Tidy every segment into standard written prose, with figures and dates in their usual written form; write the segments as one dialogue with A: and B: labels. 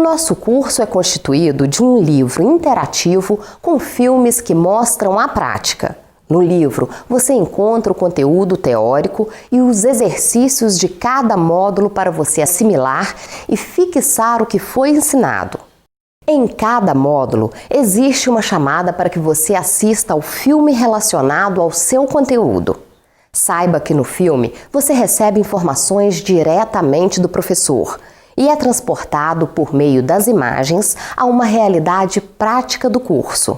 A: nosso curso é constituído de um livro interativo com filmes que mostram a prática. No livro, você encontra o conteúdo teórico e os exercícios de cada módulo para você assimilar e fixar o que foi ensinado. Em cada módulo, existe uma chamada para que você assista ao filme relacionado ao seu conteúdo. Saiba que no filme você recebe informações diretamente do professor e é transportado por meio das imagens a uma realidade prática do curso.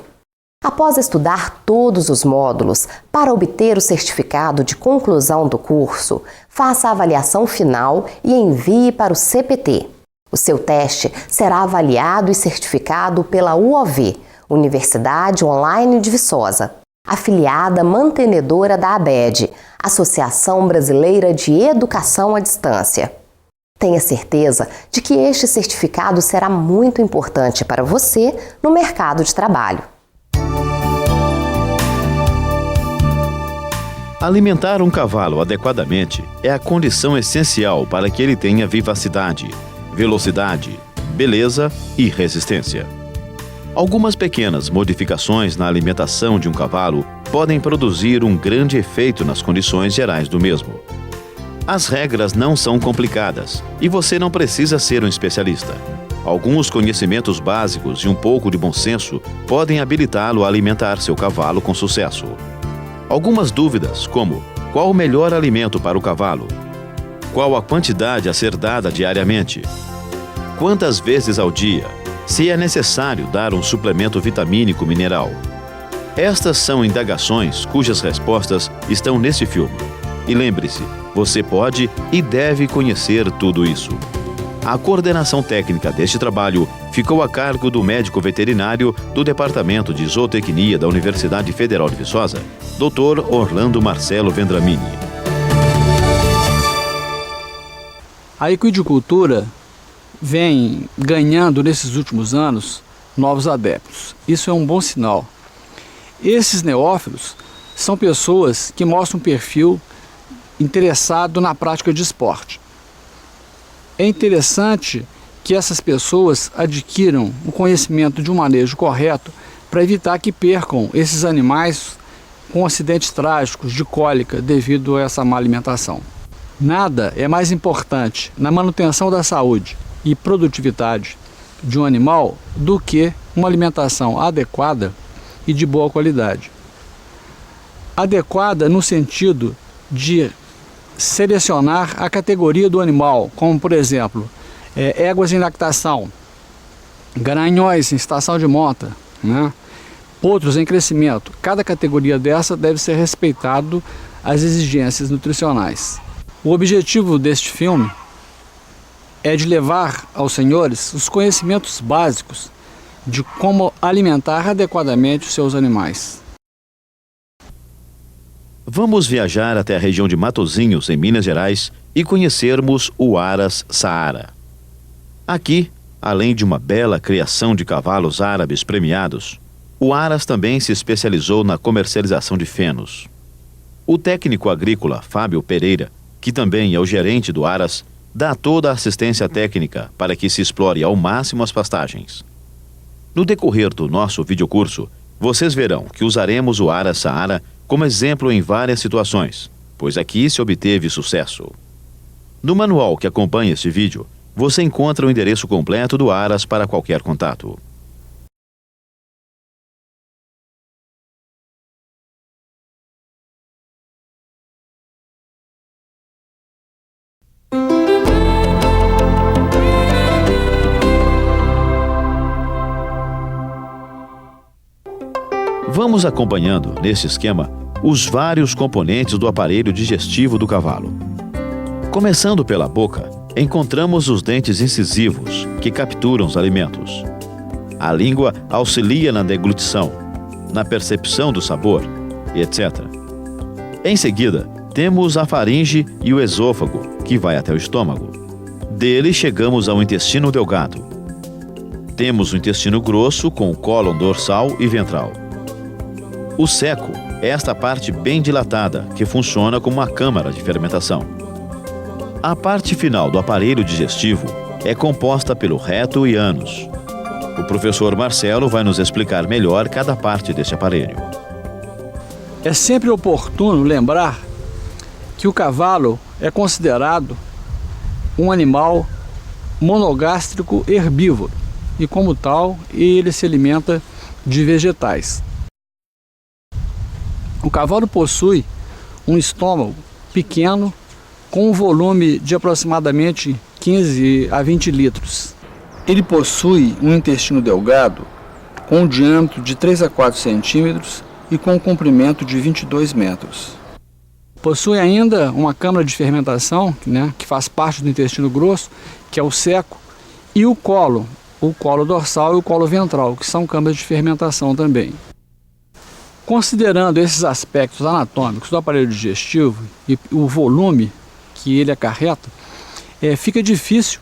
A: Após estudar todos os módulos, para obter o certificado de conclusão do curso, faça a avaliação final e envie para o CPT. O seu teste será avaliado e certificado pela UOV, Universidade Online de Viçosa, afiliada mantenedora da ABED, Associação Brasileira de Educação à Distância. Tenha certeza de que este certificado será muito importante para você no mercado de trabalho.
B: Alimentar um cavalo adequadamente é a condição essencial para que ele tenha vivacidade, velocidade, beleza e resistência. Algumas pequenas modificações na alimentação de um cavalo podem produzir um grande efeito nas condições gerais do mesmo. As regras não são complicadas e você não precisa ser um especialista. Alguns conhecimentos básicos e um pouco de bom senso podem habilitá-lo a alimentar seu cavalo com sucesso. Algumas dúvidas, como: qual o melhor alimento para o cavalo? Qual a quantidade a ser dada diariamente? Quantas vezes ao dia? Se é necessário dar um suplemento vitamínico mineral? Estas são indagações cujas respostas estão nesse filme. E lembre-se, você pode e deve conhecer tudo isso. A coordenação técnica deste trabalho ficou a cargo do médico veterinário do Departamento de Zootecnia da Universidade Federal de Viçosa, Dr. Orlando Marcelo Vendramini.
C: A equidicultura vem ganhando nesses últimos anos novos adeptos. Isso é um bom sinal. Esses neófilos são pessoas que mostram um perfil interessado na prática de esporte. É interessante que essas pessoas adquiram o conhecimento de um manejo correto para evitar que percam esses animais com acidentes trágicos de cólica devido a essa má alimentação. Nada é mais importante na manutenção da saúde e produtividade de um animal do que uma alimentação adequada e de boa qualidade. Adequada no sentido de selecionar a categoria do animal, como por exemplo, éguas em lactação, garanhões em estação de monta, né? Potros em crescimento. Cada categoria dessa deve ser respeitado as exigências nutricionais. O objetivo deste filme é de levar aos senhores os conhecimentos básicos de como alimentar adequadamente os seus animais.
B: Vamos viajar até a região de Matozinhos, em Minas Gerais, e conhecermos o Aras Saara. Aqui, além de uma bela criação de cavalos árabes premiados, o Aras também se especializou na comercialização de fenos. O técnico agrícola Fábio Pereira, que também é o gerente do Aras, dá toda a assistência técnica para que se explore ao máximo as pastagens. No decorrer do nosso videocurso, vocês verão que usaremos o Aras Saara como exemplo em várias situações, pois aqui se obteve sucesso. No manual que acompanha este vídeo, você encontra o endereço completo do Aras para qualquer contato. Vamos acompanhando, nesse esquema, os vários componentes do aparelho digestivo do cavalo. Começando pela boca, encontramos os dentes incisivos, que capturam os alimentos. A língua auxilia na deglutição, na percepção do sabor, etc. Em seguida, temos a faringe e o esôfago, que vai até o estômago. Dele chegamos ao intestino delgado. Temos o intestino grosso com o cólon dorsal e ventral. O seco é esta parte bem dilatada, que funciona como uma câmara de fermentação. A parte final do aparelho digestivo é composta pelo reto e ânus. O professor Marcelo vai nos explicar melhor cada parte desse aparelho.
C: É sempre oportuno lembrar que o cavalo é considerado um animal monogástrico herbívoro e, como tal, ele se alimenta de vegetais. O cavalo possui um estômago pequeno com um volume de aproximadamente 15 a 20 litros. Ele possui um intestino delgado com um diâmetro de 3 a 4 centímetros e com um comprimento de 22 metros. Possui ainda uma câmara de fermentação, que faz parte do intestino grosso, que é o ceco, e o colo dorsal e o colo ventral, que são câmaras de fermentação também. Considerando esses aspectos anatômicos do aparelho digestivo e o volume que ele acarreta, fica difícil,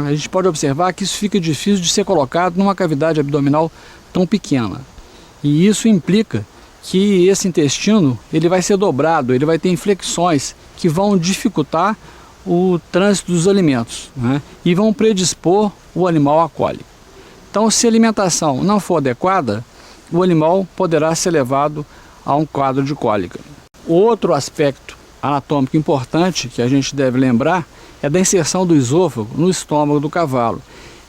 C: a gente pode observar que isso fica difícil de ser colocado numa cavidade abdominal tão pequena. E isso implica que esse intestino ele vai ser dobrado, ele vai ter inflexões que vão dificultar o trânsito dos alimentos, e vão predispor o animal à cólica. Então, se a alimentação não for adequada, o animal poderá ser levado a um quadro de cólica. Outro aspecto anatômico importante que a gente deve lembrar é da inserção do esôfago no estômago do cavalo,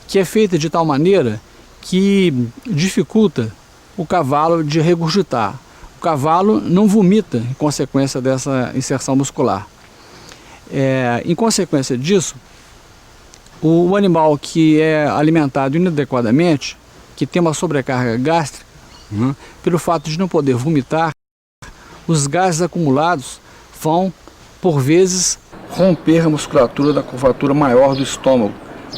C: que é feita de tal maneira que dificulta o cavalo de regurgitar. O cavalo não vomita em consequência dessa inserção muscular. Em consequência disso, o animal que é alimentado inadequadamente, que tem uma sobrecarga gástrica, pelo fato de não poder vomitar, os gases acumulados vão, por vezes, romper a musculatura da curvatura maior do estômago,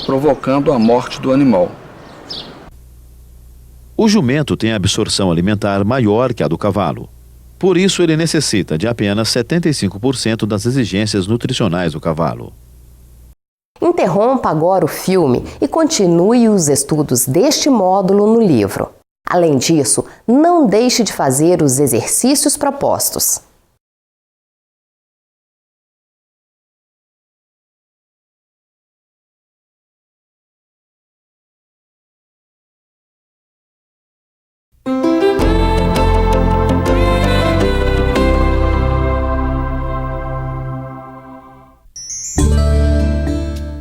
C: provocando a morte do animal.
B: O jumento tem a absorção alimentar maior que a do cavalo. Por isso, ele necessita de apenas 75% das exigências nutricionais do cavalo.
A: Interrompa agora o filme e continue os estudos deste módulo no livro. Além disso, não deixe de fazer os exercícios propostos.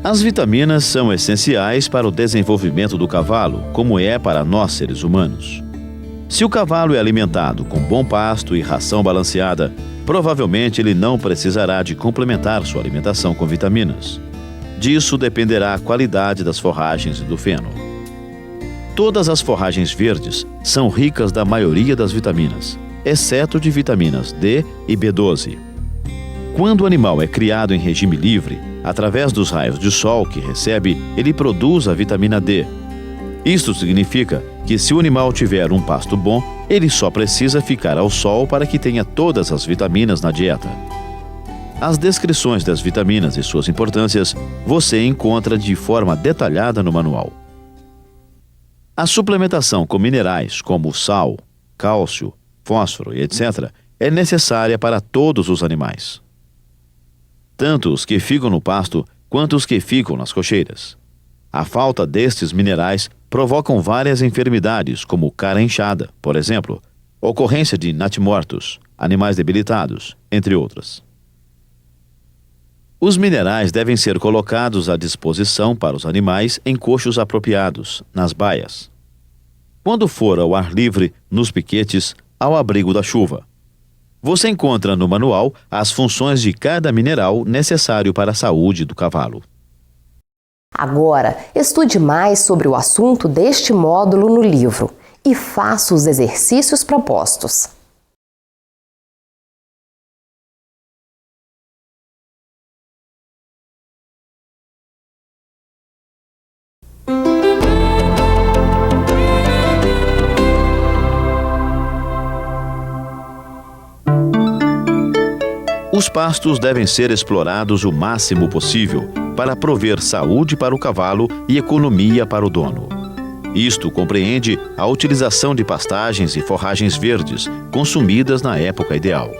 B: As vitaminas são essenciais para o desenvolvimento do cavalo, como é para nós seres humanos. Se o cavalo é alimentado com bom pasto e ração balanceada, provavelmente ele não precisará de complementar sua alimentação com vitaminas. Disso dependerá a qualidade das forragens e do feno. Todas as forragens verdes são ricas da maioria das vitaminas, exceto de vitaminas D e B12. Quando o animal é criado em regime livre, através dos raios de sol que recebe, ele produz a vitamina D. Isto significa que se o animal tiver um pasto bom, ele só precisa ficar ao sol para que tenha todas as vitaminas na dieta. As descrições das vitaminas e suas importâncias você encontra de forma detalhada no manual. A suplementação com minerais como sal, cálcio, fósforo e etc. é necessária para todos os animais, tanto os que ficam no pasto quanto os que ficam nas cocheiras. A falta destes minerais provocam várias enfermidades, como cara inchada, por exemplo, ocorrência de natimortos, animais debilitados, entre outras. Os minerais devem ser colocados à disposição para os animais em coxos apropriados, nas baias. Quando for ao ar livre, nos piquetes, ao abrigo da chuva. Você encontra no manual as funções de cada mineral necessário para a saúde do cavalo.
A: Agora, estude mais sobre o assunto deste módulo no livro e faça os exercícios propostos.
B: Os pastos devem ser explorados o máximo possível para prover saúde para o cavalo e economia para o dono. Isto compreende a utilização de pastagens e forragens verdes consumidas na época ideal.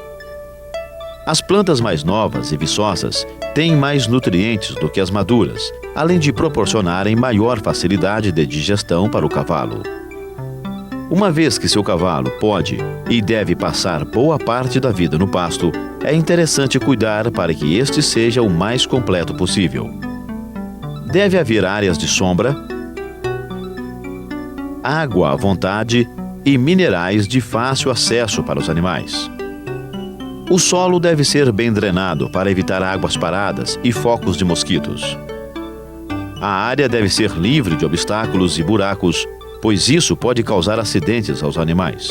B: As plantas mais novas e viçosas têm mais nutrientes do que as maduras, além de proporcionarem maior facilidade de digestão para o cavalo. Uma vez que seu cavalo pode e deve passar boa parte da vida no pasto, é interessante cuidar para que este seja o mais completo possível. Deve haver áreas de sombra, água à vontade e minerais de fácil acesso para os animais. O solo deve ser bem drenado para evitar águas paradas e focos de mosquitos. A área deve ser livre de obstáculos e buracos, pois isso pode causar acidentes aos animais.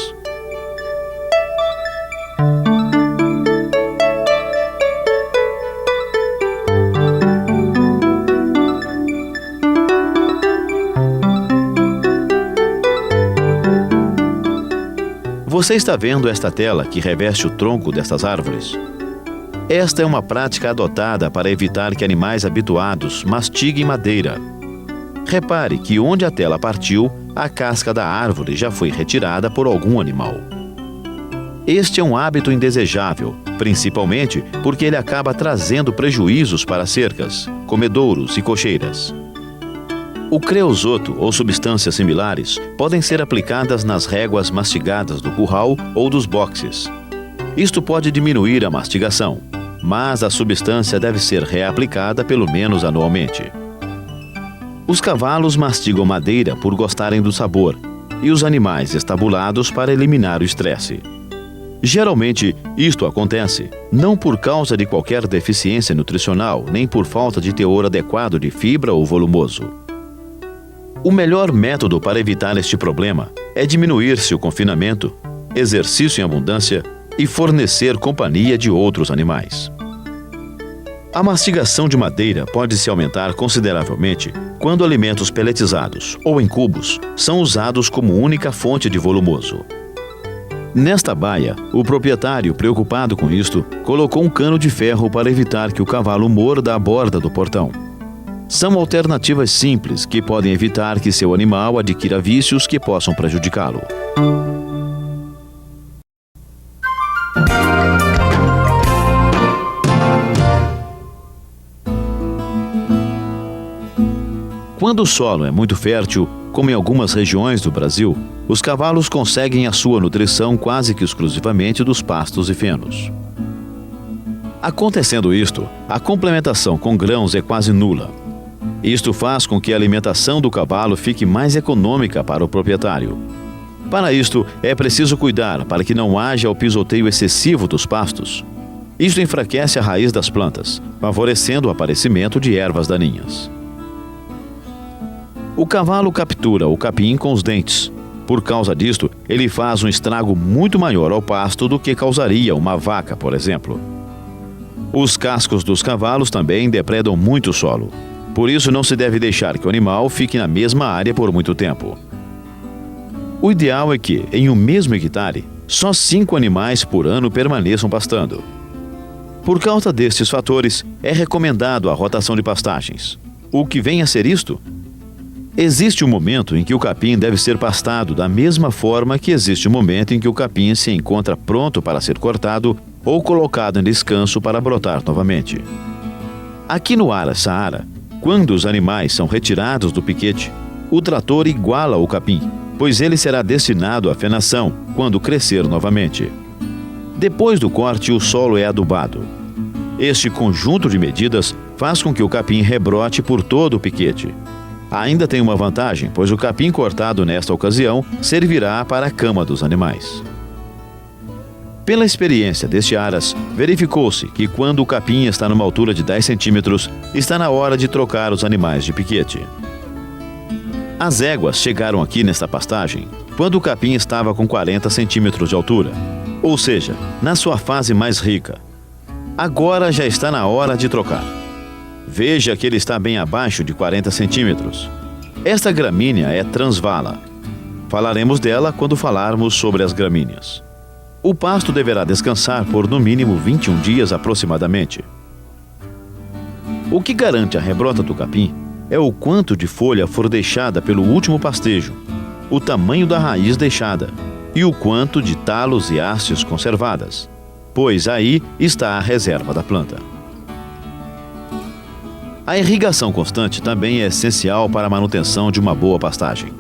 B: Você está vendo esta tela que reveste o tronco destas árvores? Esta é uma prática adotada para evitar que animais habituados mastiguem madeira. Repare que onde a tela partiu, a casca da árvore já foi retirada por algum animal. Este é um hábito indesejável, principalmente porque ele acaba trazendo prejuízos para cercas, comedouros e cocheiras. O creosoto ou substâncias similares podem ser aplicadas nas réguas mastigadas do curral ou dos boxes. Isto pode diminuir a mastigação, mas a substância deve ser reaplicada pelo menos anualmente. Os cavalos mastigam madeira por gostarem do sabor e os animais estabulados para eliminar o estresse. Geralmente, isto acontece não por causa de qualquer deficiência nutricional, nem por falta de teor adequado de fibra ou volumoso. O melhor método para evitar este problema é diminuir-se o confinamento, exercício em abundância e fornecer companhia de outros animais. A mastigação de madeira pode se aumentar consideravelmente quando alimentos peletizados ou em cubos são usados como única fonte de volumoso. Nesta baia, o proprietário, preocupado com isto, colocou um cano de ferro para evitar que o cavalo morda a borda do portão. São alternativas simples que podem evitar que seu animal adquira vícios que possam prejudicá-lo. Quando o solo é muito fértil, como em algumas regiões do Brasil, os cavalos conseguem a sua nutrição quase que exclusivamente dos pastos e fenos. Acontecendo isto, a complementação com grãos é quase nula. Isto faz com que a alimentação do cavalo fique mais econômica para o proprietário. Para isto, é preciso cuidar para que não haja o pisoteio excessivo dos pastos. Isto enfraquece a raiz das plantas, favorecendo o aparecimento de ervas daninhas. O cavalo captura o capim com os dentes. Por causa disto, ele faz um estrago muito maior ao pasto do que causaria uma vaca, por exemplo. Os cascos dos cavalos também depredam muito o solo. Por isso, não se deve deixar que o animal fique na mesma área por muito tempo. O ideal é que, em um mesmo hectare, só 5 animais por ano permaneçam pastando. Por causa destes fatores, é recomendado a rotação de pastagens. O que vem a ser isto? Existe um momento em que o capim deve ser pastado da mesma forma que existe o momento em que o capim se encontra pronto para ser cortado ou colocado em descanso para brotar novamente. Aqui no Ara-Saara, quando os animais são retirados do piquete, o trator iguala o capim, pois ele será destinado à fenação quando crescer novamente. Depois do corte, o solo é adubado. Este conjunto de medidas faz com que o capim rebrote por todo o piquete. Ainda tem uma vantagem, pois o capim cortado nesta ocasião servirá para a cama dos animais. Pela experiência deste Aras, verificou-se que quando o capim está numa altura de 10 centímetros, está na hora de trocar os animais de piquete. As éguas chegaram aqui nesta pastagem quando o capim estava com 40 centímetros de altura, ou seja, na sua fase mais rica. Agora já está na hora de trocar. Veja que ele está bem abaixo de 40 centímetros. Esta gramínea é transvala. Falaremos dela quando falarmos sobre as gramíneas. O pasto deverá descansar por no mínimo 21 dias aproximadamente. O que garante a rebrota do capim é o quanto de folha for deixada pelo último pastejo, o tamanho da raiz deixada e o quanto de talos e hastes conservadas. pois aí está a reserva da planta. A irrigação constante também é essencial para a manutenção de uma boa pastagem.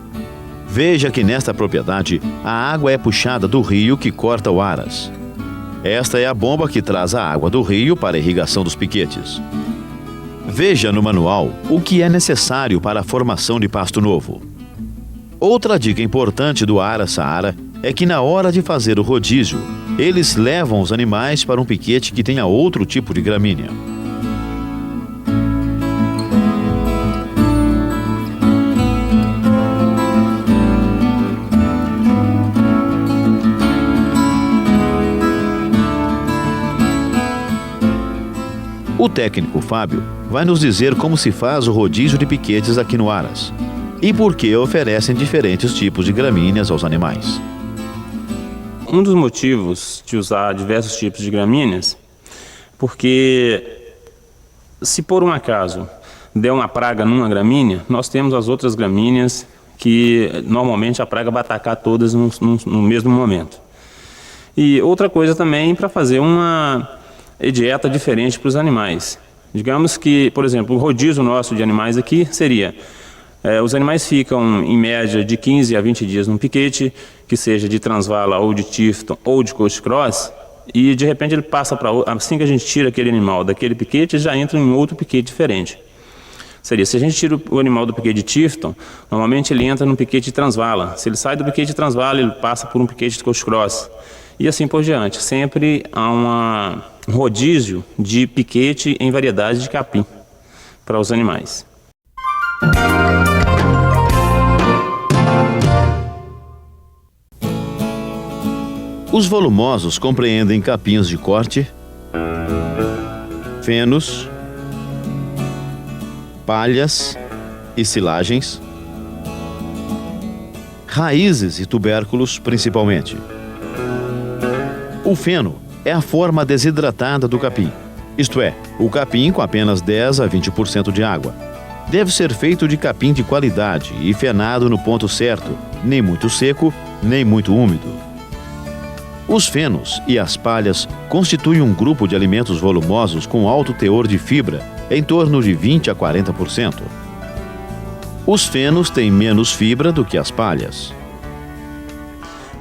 B: Veja que nesta propriedade a água é puxada do rio que corta o Aras. Esta é a bomba que traz a água do rio para a irrigação dos piquetes. Veja no manual o que é necessário para a formação de pasto novo. Outra dica importante do Ara Saara é que na hora de fazer o rodízio, eles levam os animais para um piquete que tenha outro tipo de gramínea. O técnico Fábio vai nos dizer como se faz o rodízio de piquetes aqui no Aras e por que oferecem diferentes tipos de gramíneas aos animais.
D: Um dos motivos de usar diversos tipos de gramíneas, porque se por um acaso der uma praga numa gramínea, nós temos as outras gramíneas que normalmente a praga vai atacar todas no mesmo momento. E outra coisa também para fazer uma dieta diferente para os animais. Digamos que, por exemplo, o rodízio nosso de animais aqui seria, os animais ficam em média de 15 a 20 dias num piquete, que seja de Transvala ou de Tifton ou de Coast Cross, e de repente ele passa para, assim que a gente tira aquele animal daquele piquete, já entra em outro piquete diferente. Seria, se a gente tira o animal do piquete de Tifton, normalmente ele entra no piquete de Transvala. Se ele sai do piquete de Transvala, ele passa por um piquete de Coast Cross. E assim por diante. Sempre há um rodízio de piquete em variedades de capim para os animais.
B: Os volumosos compreendem capins de corte, fenos, palhas e silagens, raízes e tubérculos principalmente. O feno é a forma desidratada do capim, isto é, o capim com apenas 10 a 20% de água. Deve ser feito de capim de qualidade e fenado no ponto certo, nem muito seco, nem muito úmido. Os fenos e as palhas constituem um grupo de alimentos volumosos com alto teor de fibra, em torno de 20 a 40%. Os fenos têm menos fibra do que as palhas.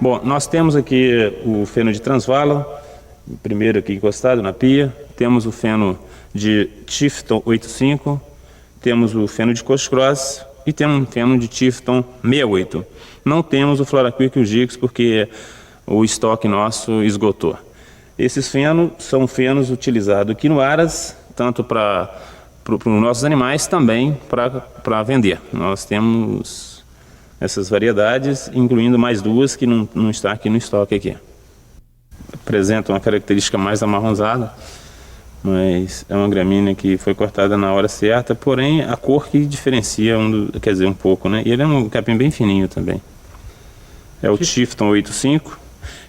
D: Bom, nós temos aqui o feno de Transvala, primeiro aqui encostado na pia. Temos o feno de Tifton 85, temos o feno de Coast Cross e temos um feno de Tifton 68. Não temos o Floraquick e o Gix porque o estoque nosso esgotou. Esses fenos são fenos utilizados aqui no Aras, tanto para os nossos animais, também para vender. Nós temos essas variedades, incluindo mais duas que não está aqui no estoque aqui. Apresentam uma característica mais amarronzada, mas é uma gramínea que foi cortada na hora certa, porém a cor que diferencia quer dizer, um pouco, né? E ele é um capim bem fininho também. É o Tifton 85,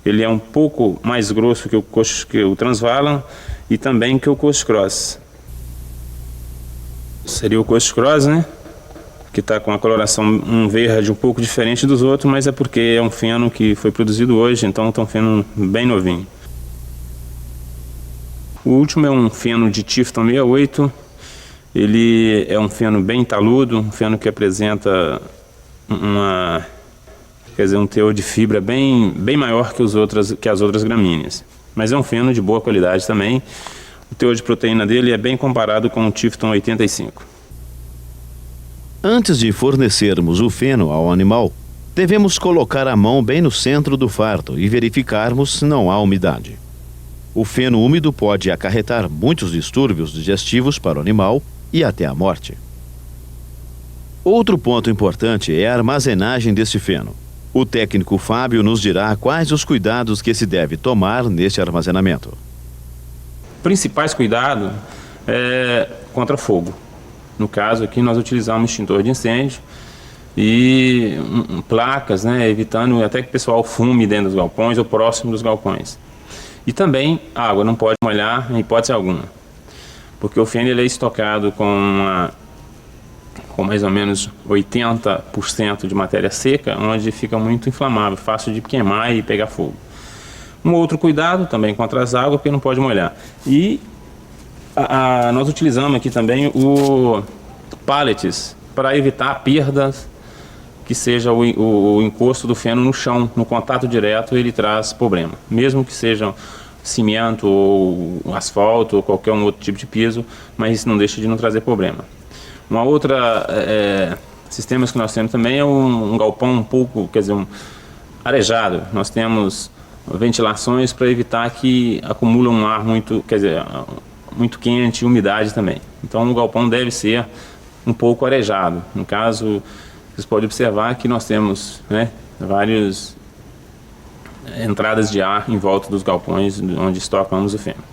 D: ele é um pouco mais grosso que o Transvala e também que o Coast Cross. Seria o Coast Cross, né? Que está com a coloração um verde um pouco diferente dos outros, mas é porque é um feno que foi produzido hoje, então é um feno bem novinho. O último é um feno de Tifton 68, ele é um feno bem taludo, um feno que apresenta um teor de fibra bem maior que as outras gramíneas, mas é um feno de boa qualidade também. O teor de proteína dele é bem comparado com o Tifton 85.
B: Antes de fornecermos o feno ao animal, devemos colocar a mão bem no centro do fardo e verificarmos se não há umidade. O feno úmido pode acarretar muitos distúrbios digestivos para o animal e até a morte. Outro ponto importante é a armazenagem deste feno. O técnico Fábio nos dirá quais os cuidados que se deve tomar neste armazenamento.
D: Principais cuidados é contra fogo. No caso aqui nós utilizamos extintor de incêndio e placas, né, evitando até que o pessoal fume dentro dos galpões ou próximo dos galpões. E também a água não pode molhar em hipótese alguma, porque o feno ele é estocado com mais ou menos 80% de matéria seca, onde fica muito inflamável, fácil de queimar e pegar fogo. Um outro cuidado também contra as águas, porque não pode molhar. E nós utilizamos aqui também o pallets para evitar perdas, que seja o encosto do feno no chão, no contato direto, ele traz problema. Mesmo que seja cimento ou asfalto ou qualquer outro tipo de piso, mas isso não deixa de não trazer problema. Uma outra sistemas que nós temos também é um galpão um pouco, quer dizer, arejado. Nós temos ventilações para evitar que acumule um ar muito, quer dizer, muito quente e umidade também. Então o galpão deve ser um pouco arejado. No caso, vocês podem observar que nós temos, né, várias entradas de ar em volta dos galpões onde estocamos o feno.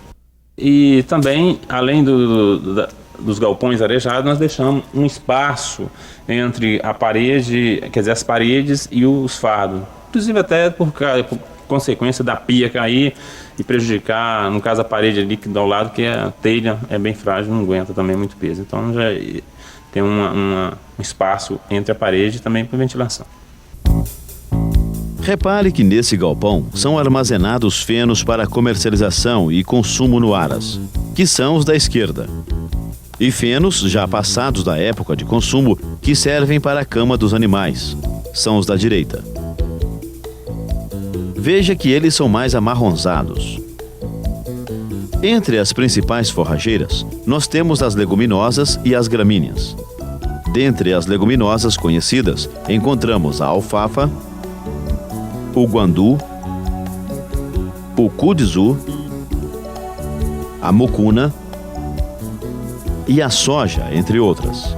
D: E também, além dos galpões arejados, nós deixamos um espaço entre a parede, quer dizer, as paredes e os fardos. Inclusive até por consequência da pia cair e prejudicar, no caso, a parede ali que dá ao lado, que a telha é bem frágil, não aguenta também muito peso. Então já tem um espaço entre a parede também para ventilação.
B: Repare que nesse galpão são armazenados fenos para comercialização e consumo no Aras, que são os da esquerda. E fenos já passados da época de consumo, que servem para a cama dos animais, são os da direita. Veja que eles são mais amarronzados. Entre as principais forrageiras, nós temos as leguminosas e as gramíneas. Dentre as leguminosas conhecidas, encontramos a alfafa, o guandu, o cudizu, a mucuna e a soja, entre outras.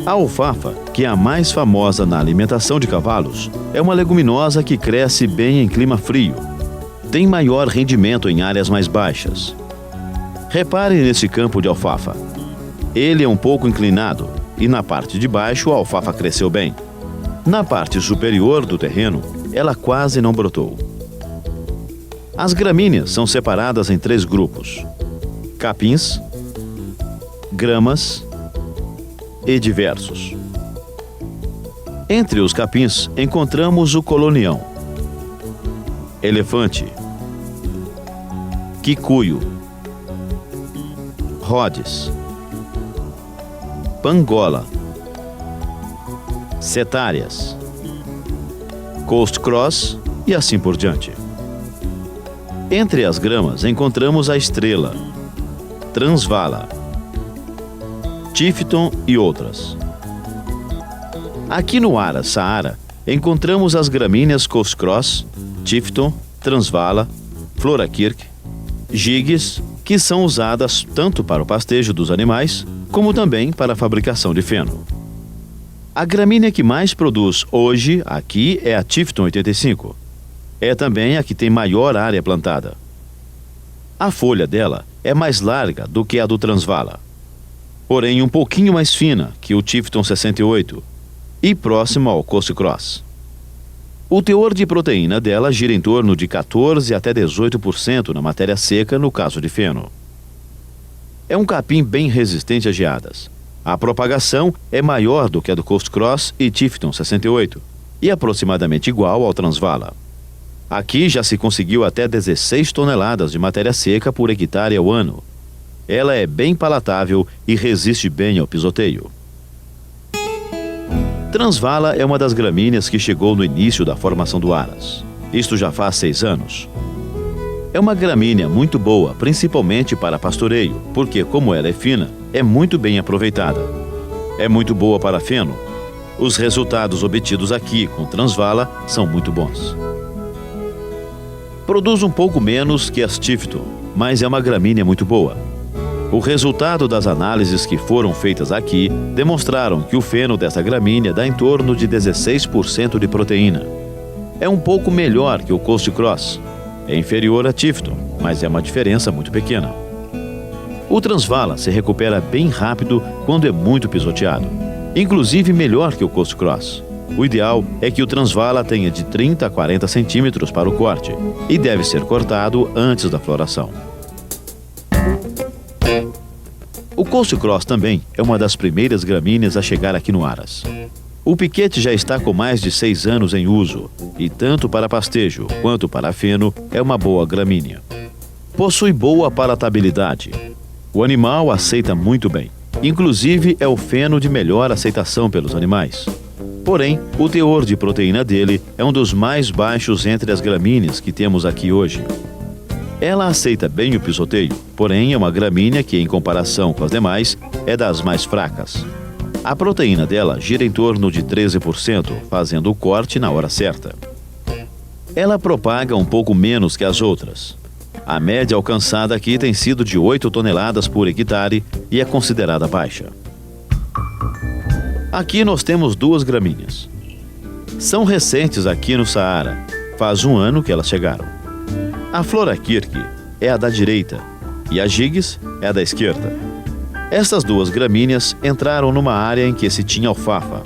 B: A alfafa, que é a mais famosa na alimentação de cavalos, é uma leguminosa que cresce bem em clima frio. Tem maior rendimento em áreas mais baixas. Repare nesse campo de alfafa. Ele é um pouco inclinado e na parte de baixo a alfafa cresceu bem. Na parte superior do terreno, ela quase não brotou. As gramíneas são separadas em 3 grupos: capins, gramas e diversos. Entre os capins encontramos o colonião, elefante, quicuio, Rhodes, pangola, cetáreas, Coast Cross e assim por diante. Entre as gramas encontramos a estrela, Transvala, Tifton e outras. Aqui no Aras Saara encontramos as gramíneas Coast Cross, Tifton, Transvala, Florakirk, Giges, que são usadas tanto para o pastejo dos animais como também para a fabricação de feno. A gramínea que mais produz hoje aqui é a Tifton 85. É também a que tem maior área plantada. A folha dela é mais larga do que a do Transvala, porém um pouquinho mais fina que o Tifton 68 e próximo ao Coast Cross. O teor de proteína dela gira em torno de 14% até 18% na matéria seca no caso de feno. É um capim bem resistente a geadas. A propagação é maior do que a do Coast Cross e Tifton 68 e aproximadamente igual ao Transvala. Aqui já se conseguiu até 16 toneladas de matéria seca por hectare ao ano. Ela é bem palatável e resiste bem ao pisoteio. Transvala é uma das gramíneas que chegou no início da formação do Aras. Isto já faz 6 anos. É uma gramínea muito boa, principalmente para pastoreio, porque, como ela é fina, é muito bem aproveitada. É muito boa para feno. Os resultados obtidos aqui com Transvala são muito bons. Produz um pouco menos que as Tifton, mas é uma gramínea muito boa. O resultado das análises que foram feitas aqui demonstraram que o feno dessa gramínea dá em torno de 16% de proteína. É um pouco melhor que o Coast Cross. É inferior a Tifton, mas é uma diferença muito pequena. O Transvala se recupera bem rápido quando é muito pisoteado, inclusive melhor que o Coast Cross. O ideal é que o Transvala tenha de 30 a 40 centímetros para o corte e deve ser cortado antes da floração. O Coast Cross também é uma das primeiras gramíneas a chegar aqui no Aras. O piquete já está com mais de 6 anos em uso e tanto para pastejo quanto para feno é uma boa gramínea. Possui boa palatabilidade. O animal aceita muito bem. Inclusive é o feno de melhor aceitação pelos animais. Porém, o teor de proteína dele é um dos mais baixos entre as gramíneas que temos aqui hoje. Ela aceita bem o pisoteio, porém é uma gramínea que, em comparação com as demais, é das mais fracas. A proteína dela gira em torno de 13%, fazendo o corte na hora certa. Ela propaga um pouco menos que as outras. A média alcançada aqui tem sido de 8 toneladas por hectare e é considerada baixa. Aqui nós temos 2 gramíneas. São recentes aqui no Saara. Faz 1 ano que elas chegaram. A Florakirk é a da direita e a Giges é a da esquerda. Essas 2 gramíneas entraram numa área em que se tinha alfafa.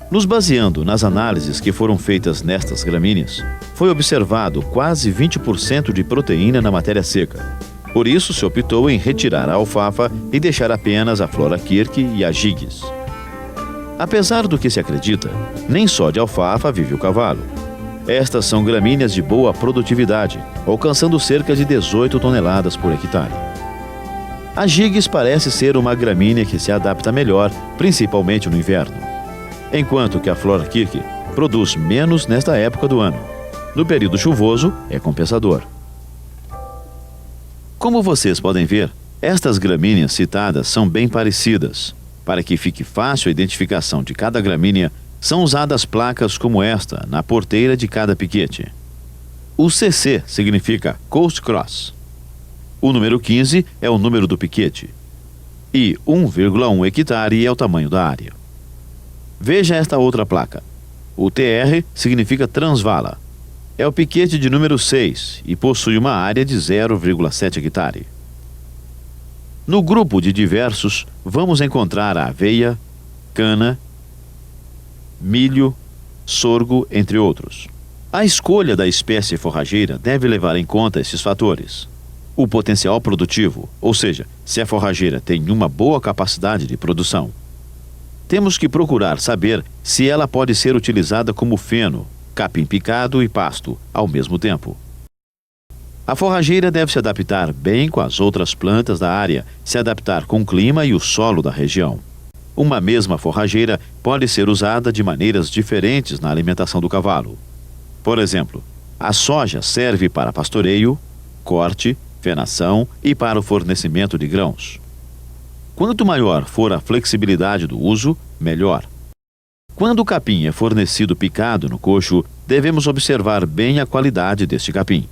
B: Nos baseando nas análises que foram feitas nestas gramíneas, foi observado quase 20% de proteína na matéria seca. Por isso se optou em retirar a alfafa e deixar apenas a Florakirk e a Giges. Apesar do que se acredita, nem só de alfafa vive o cavalo. Estas são gramíneas de boa produtividade, alcançando cerca de 18 toneladas por hectare. A Giges parece ser uma gramínea que se adapta melhor, principalmente no inverno, enquanto que a Florakirk produz menos nesta época do ano. No período chuvoso, é compensador. Como vocês podem ver, estas gramíneas citadas são bem parecidas. Para que fique fácil a identificação de cada gramínea, são usadas placas como esta na porteira de cada piquete. O CC significa Coast Cross. O número 15 é o número do piquete. E 1,1 hectare é o tamanho da área. Veja esta outra placa. O TR significa Transvala. É o piquete de número 6 e possui uma área de 0,7 hectare. No grupo de diversos, vamos encontrar a aveia, cana, milho, sorgo, entre outros. A escolha da espécie forrageira deve levar em conta esses fatores. O potencial produtivo, ou seja, se a forrageira tem uma boa capacidade de produção. Temos que procurar saber se ela pode ser utilizada como feno, capim picado e pasto, ao mesmo tempo. A forrageira deve se adaptar bem com as outras plantas da área, se adaptar com o clima e o solo da região. Uma mesma forrageira pode ser usada de maneiras diferentes na alimentação do cavalo. Por exemplo, a soja serve para pastoreio, corte, fenação e para o fornecimento de grãos. Quanto maior for a flexibilidade do uso, melhor. Quando o capim é fornecido picado no coxo, devemos observar bem a qualidade deste capim.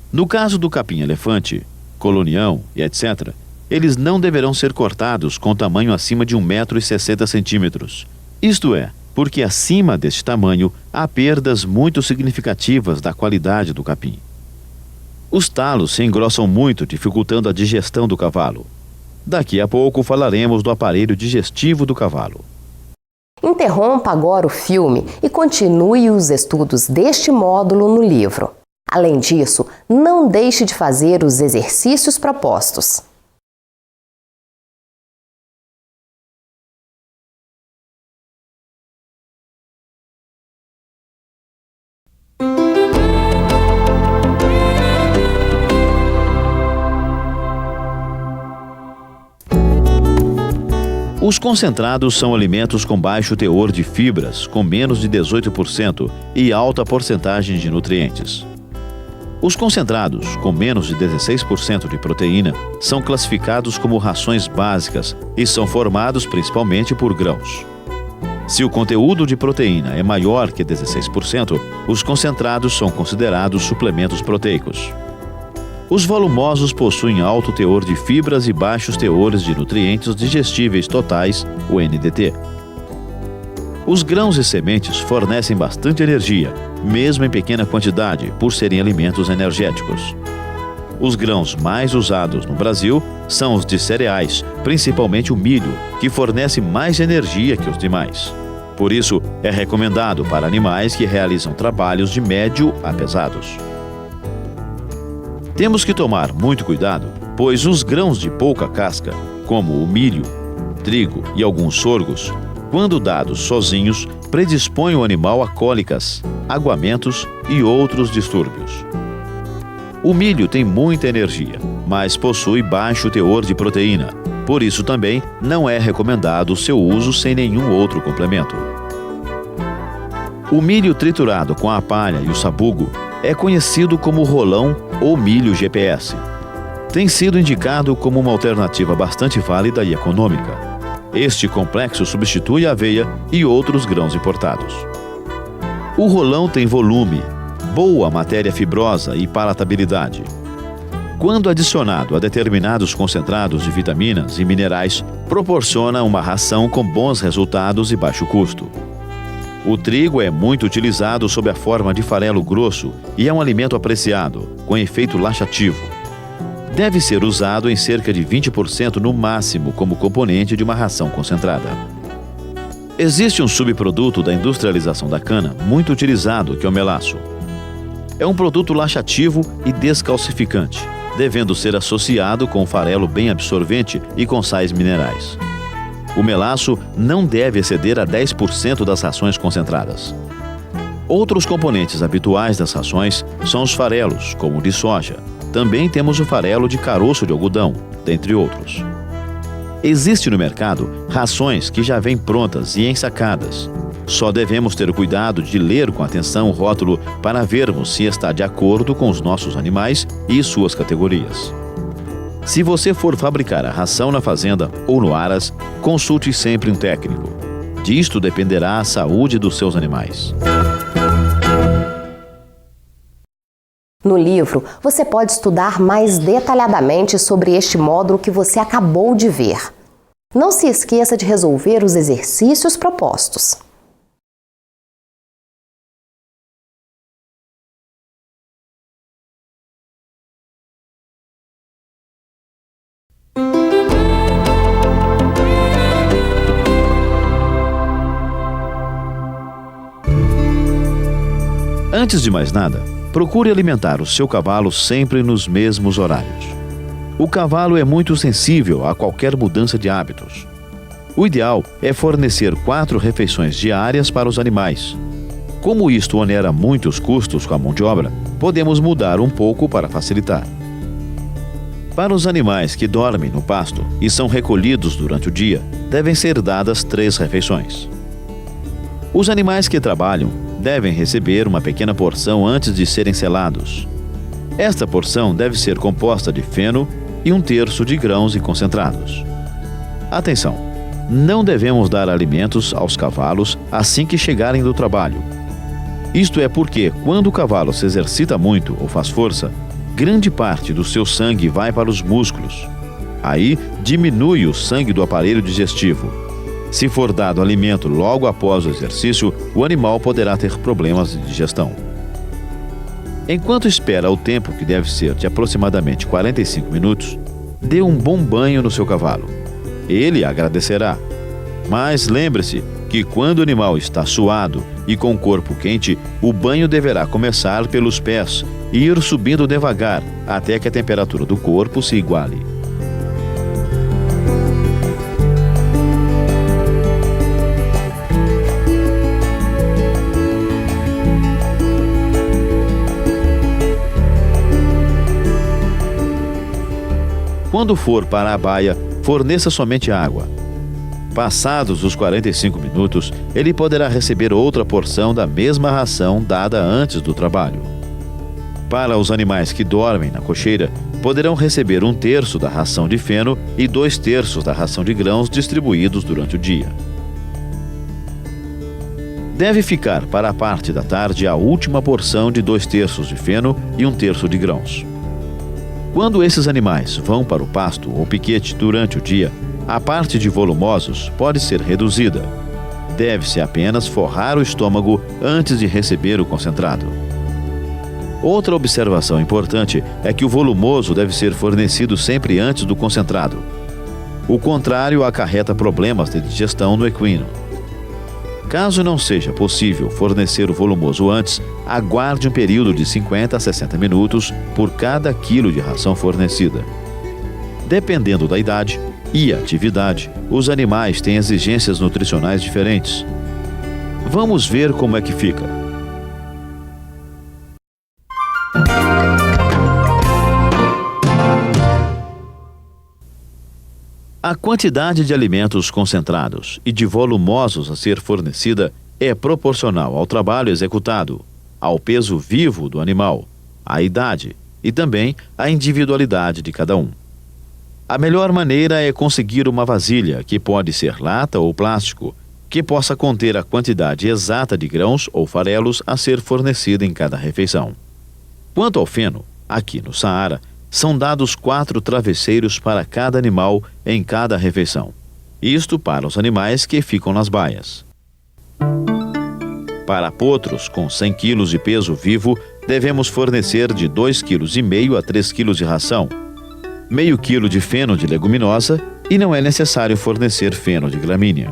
B: No caso do capim-elefante, colonião e etc., eles não deverão ser cortados com tamanho acima de 1,60 m. Isto é, porque acima deste tamanho há perdas muito significativas da qualidade do capim. Os talos se engrossam muito, dificultando a digestão do cavalo. Daqui a pouco falaremos do aparelho digestivo do cavalo.
A: Interrompa agora o filme e continue os estudos deste módulo no livro. Além disso, não deixe de fazer os exercícios propostos.
B: Os concentrados são alimentos com baixo teor de fibras, com menos de 18%, e alta porcentagem de nutrientes. Os concentrados, com menos de 16% de proteína, são classificados como rações básicas e são formados principalmente por grãos. Se o conteúdo de proteína é maior que 16%, os concentrados são considerados suplementos proteicos. Os volumosos possuem alto teor de fibras e baixos teores de nutrientes digestíveis totais, o NDT. Os grãos e sementes fornecem bastante energia, mesmo em pequena quantidade, por serem alimentos energéticos. Os grãos mais usados no Brasil são os de cereais, principalmente o milho, que fornece mais energia que os demais. Por isso, é recomendado para animais que realizam trabalhos de médio a pesados. Temos que tomar muito cuidado, pois os grãos de pouca casca, como o milho, trigo e alguns sorgos, quando dados sozinhos, predispõem o animal a cólicas, aguamentos e outros distúrbios. O milho tem muita energia, mas possui baixo teor de proteína. Por isso também não é recomendado o seu uso sem nenhum outro complemento. O milho triturado com a palha e o sabugo é conhecido como rolão ou milho GPS. Tem sido indicado como uma alternativa bastante válida e econômica. Este complexo substitui a aveia e outros grãos importados. O rolão tem volume, boa matéria fibrosa e palatabilidade. Quando adicionado a determinados concentrados de vitaminas e minerais, proporciona uma ração com bons resultados e baixo custo. O trigo é muito utilizado sob a forma de farelo grosso e é um alimento apreciado, com efeito laxativo. Deve ser usado em cerca de 20% no máximo como componente de uma ração concentrada. Existe um subproduto da industrialização da cana muito utilizado, que é o melaço. É um produto laxativo e descalcificante, devendo ser associado com farelo bem absorvente e com sais minerais. O melaço não deve exceder a 10% das rações concentradas. Outros componentes habituais das rações são os farelos, como o de soja. Também temos o farelo de caroço de algodão, dentre outros. Existe no mercado rações que já vêm prontas e ensacadas. Só devemos ter cuidado de ler com atenção o rótulo para vermos se está de acordo com os nossos animais e suas categorias. Se você for fabricar a ração na fazenda ou no aras, consulte sempre um técnico. Disto dependerá a saúde dos seus animais.
A: No livro, você pode estudar mais detalhadamente sobre este módulo que você acabou de ver. Não se esqueça de resolver os exercícios propostos.
B: Antes de mais nada, procure alimentar o seu cavalo sempre nos mesmos horários. O cavalo é muito sensível a qualquer mudança de hábitos. O ideal é fornecer 4 refeições diárias para os animais. Como isto onera muitos custos com a mão de obra, podemos mudar um pouco para facilitar. Para os animais que dormem no pasto e são recolhidos durante o dia, devem ser dadas 3 refeições. Os animais que trabalham devem receber uma pequena porção antes de serem selados. Esta porção deve ser composta de feno e 1/3 de grãos e concentrados. Atenção! Não devemos dar alimentos aos cavalos assim que chegarem do trabalho. Isto é porque, quando o cavalo se exercita muito ou faz força, grande parte do seu sangue vai para os músculos. Aí, diminui o sangue do aparelho digestivo. Se for dado alimento logo após o exercício, o animal poderá ter problemas de digestão. Enquanto espera o tempo, que deve ser de aproximadamente 45 minutos, dê um bom banho no seu cavalo. Ele agradecerá. Mas lembre-se que quando o animal está suado e com o corpo quente, o banho deverá começar pelos pés e ir subindo devagar até que a temperatura do corpo se iguale. Quando for para a baia, forneça somente água. Passados os 45 minutos, ele poderá receber outra porção da mesma ração dada antes do trabalho. Para os animais que dormem na cocheira, poderão receber 1/3 da ração de feno e 2/3 da ração de grãos distribuídos durante o dia. Deve ficar para a parte da tarde a última porção de 2/3 de feno e 1/3 de grãos. Quando esses animais vão para o pasto ou piquete durante o dia, a parte de volumosos pode ser reduzida. Deve-se apenas forrar o estômago antes de receber o concentrado. Outra observação importante é que o volumoso deve ser fornecido sempre antes do concentrado. O contrário acarreta problemas de digestão no equino. Caso não seja possível fornecer o volumoso antes, aguarde um período de 50 a 60 minutos por cada quilo de ração fornecida. Dependendo da idade, e atividade, os animais têm exigências nutricionais diferentes. Vamos ver como é que fica. A quantidade de alimentos concentrados e de volumosos a ser fornecida é proporcional ao trabalho executado, ao peso vivo do animal, à idade e também à individualidade de cada um. A melhor maneira é conseguir uma vasilha, que pode ser lata ou plástico, que possa conter a quantidade exata de grãos ou farelos a ser fornecida em cada refeição. Quanto ao feno, aqui no Saara, são dados 4 travesseiros para cada animal em cada refeição. Isto para os animais que ficam nas baias. Para potros com 100 kg de peso vivo, devemos fornecer de 2,5 kg a 3 kg de ração, meio quilo de feno de leguminosa e não é necessário fornecer feno de gramínea.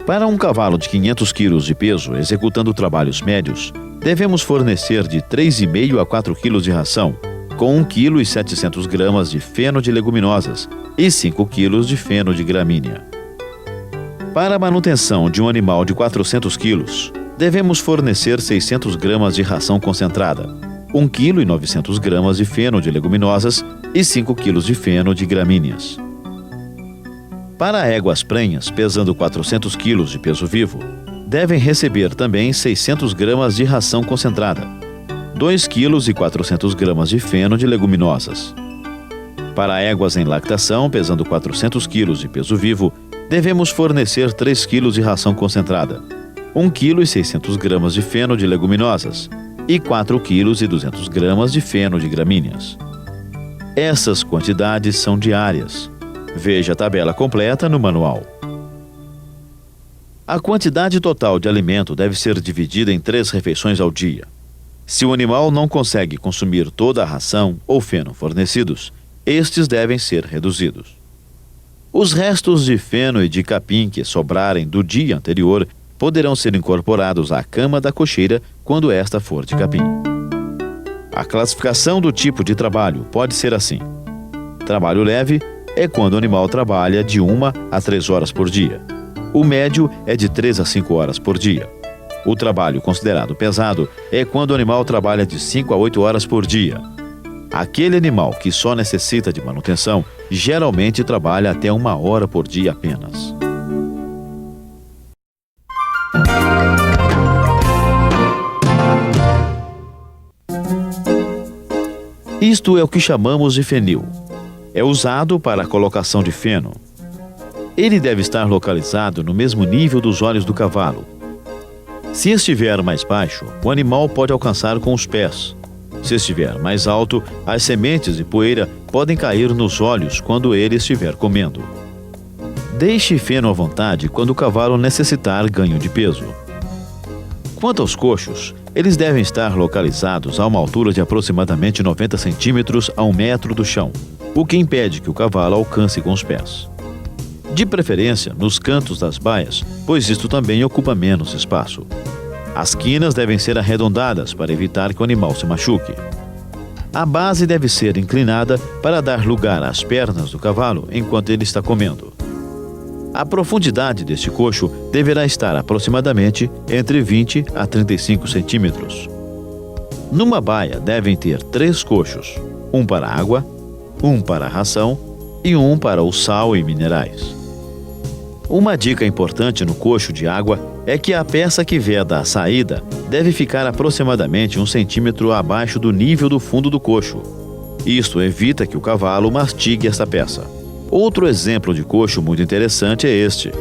B: Para um cavalo de 500 kg de peso executando trabalhos médios, devemos fornecer de 3,5 a 4 kg de ração, com 1,7 kg de feno de leguminosas e 5 kg de feno de gramínea. Para a manutenção de um animal de 400 kg, devemos fornecer 600 gramas de ração concentrada, 1,9 kg de feno de leguminosas e 5 kg de feno de gramíneas. Para éguas prenhas pesando 400 kg de peso vivo, devem receber também 600 gramas de ração concentrada, 2,4 kg de feno de leguminosas. Para éguas em lactação pesando 400 kg de peso vivo, devemos fornecer 3 kg de ração concentrada, 1,6 kg de feno de leguminosas e 4,2 kg de feno de gramíneas. Essas quantidades são diárias. Veja a tabela completa no manual. A quantidade total de alimento deve ser dividida em 3 refeições ao dia. Se o animal não consegue consumir toda a ração ou feno fornecidos, estes devem ser reduzidos. Os restos de feno e de capim que sobrarem do dia anterior poderão ser incorporados à cama da cocheira quando esta for de capim. A classificação do tipo de trabalho pode ser assim: trabalho leve é quando o animal trabalha de 1 a 3 horas por dia. O médio é de 3 a 5 horas por dia. O trabalho considerado pesado é quando o animal trabalha de 5 a 8 horas por dia. Aquele animal que só necessita de manutenção geralmente trabalha até 1 hora por dia apenas. Isto é o que chamamos de fenil. É usado para a colocação de feno. Ele deve estar localizado no mesmo nível dos olhos do cavalo. Se estiver mais baixo, o animal pode alcançar com os pés. Se estiver mais alto, as sementes de poeira podem cair nos olhos quando ele estiver comendo. Deixe feno à vontade quando o cavalo necessitar ganho de peso. Quanto aos coxos, eles devem estar localizados a uma altura de aproximadamente 90 centímetros a 1 metro do chão, o que impede que o cavalo alcance com os pés. De preferência nos cantos das baias, pois isto também ocupa menos espaço. As quinas devem ser arredondadas para evitar que o animal se machuque. A base deve ser inclinada para dar lugar às pernas do cavalo enquanto ele está comendo. A profundidade deste coxo deverá estar aproximadamente entre 20 a 35 centímetros. Numa baia devem ter 3 coxos, um para água, um para ração e um para o sal e minerais. Uma dica importante no coxo de água é que a peça que veda a saída deve ficar aproximadamente 1 centímetro abaixo do nível do fundo do coxo. Isto evita que o cavalo mastigue essa peça. Outro exemplo de coxo muito interessante é este.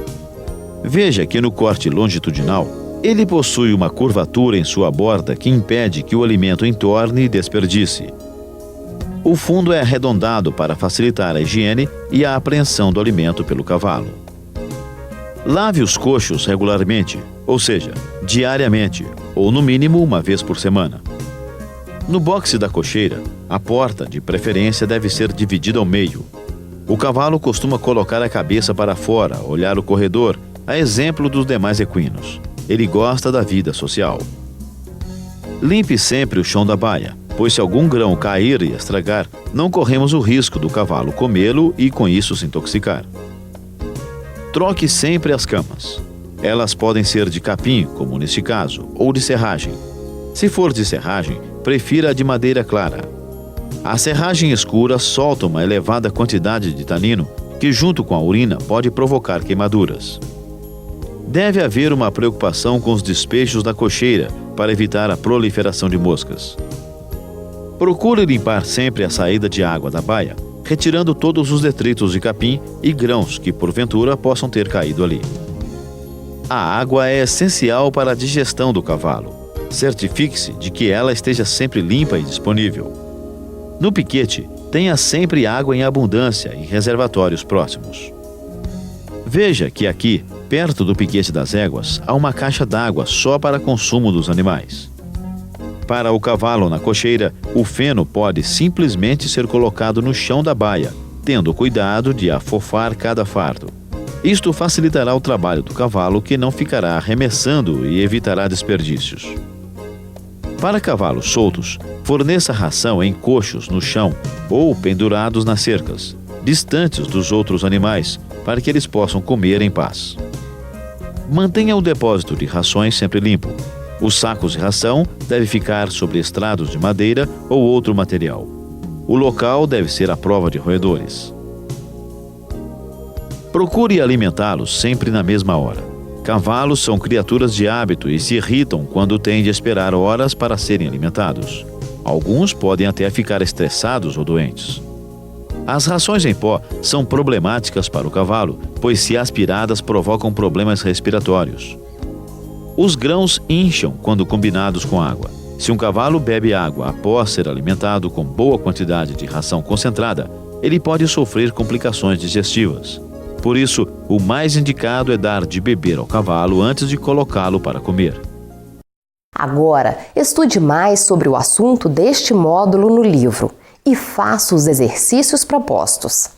B: Veja que no corte longitudinal, ele possui uma curvatura em sua borda que impede que o alimento entorne e desperdice. O fundo é arredondado para facilitar a higiene e a apreensão do alimento pelo cavalo. Lave os coxos regularmente, ou seja, diariamente, ou no mínimo 1 vez por semana. No boxe da cocheira, a porta, de preferência, deve ser dividida ao meio. O cavalo costuma colocar a cabeça para fora, olhar o corredor, a exemplo dos demais equinos. Ele gosta da vida social. Limpe sempre o chão da baia, pois se algum grão cair e estragar, não corremos o risco do cavalo comê-lo e com isso se intoxicar. Troque sempre as camas. Elas podem ser de capim, como neste caso, ou de serragem. Se for de serragem, prefira a de madeira clara. A serragem escura solta uma elevada quantidade de tanino que, junto com a urina, pode provocar queimaduras. Deve haver uma preocupação com os despechos da cocheira para evitar a proliferação de moscas. Procure limpar sempre a saída de água da baia, retirando todos os detritos de capim e grãos que, porventura, possam ter caído ali. A água é essencial para a digestão do cavalo. Certifique-se de que ela esteja sempre limpa e disponível. No piquete, tenha sempre água em abundância em reservatórios próximos. Veja que aqui, perto do piquete das éguas, há uma caixa d'água só para consumo dos animais. Para o cavalo na cocheira, o feno pode simplesmente ser colocado no chão da baia, tendo cuidado de afofar cada fardo. Isto facilitará o trabalho do cavalo, que não ficará arremessando e evitará desperdícios. Para cavalos soltos, forneça ração em coxos no chão ou pendurados nas cercas, distantes dos outros animais, para que eles possam comer em paz. Mantenha o depósito de rações sempre limpo. Os sacos de ração devem ficar sobre estrados de madeira ou outro material. O local deve ser à prova de roedores. Procure alimentá-los sempre na mesma hora. Cavalos são criaturas de hábito e se irritam quando têm de esperar horas para serem alimentados. Alguns podem até ficar estressados ou doentes. As rações em pó são problemáticas para o cavalo, pois se aspiradas provocam problemas respiratórios. Os grãos incham quando combinados com água. Se um cavalo bebe água após ser alimentado com boa quantidade de ração concentrada, ele pode sofrer complicações digestivas. Por isso, o mais indicado é dar de beber ao cavalo antes de colocá-lo para comer.
A: Agora, estude mais sobre o assunto deste módulo no livro e faça os exercícios propostos.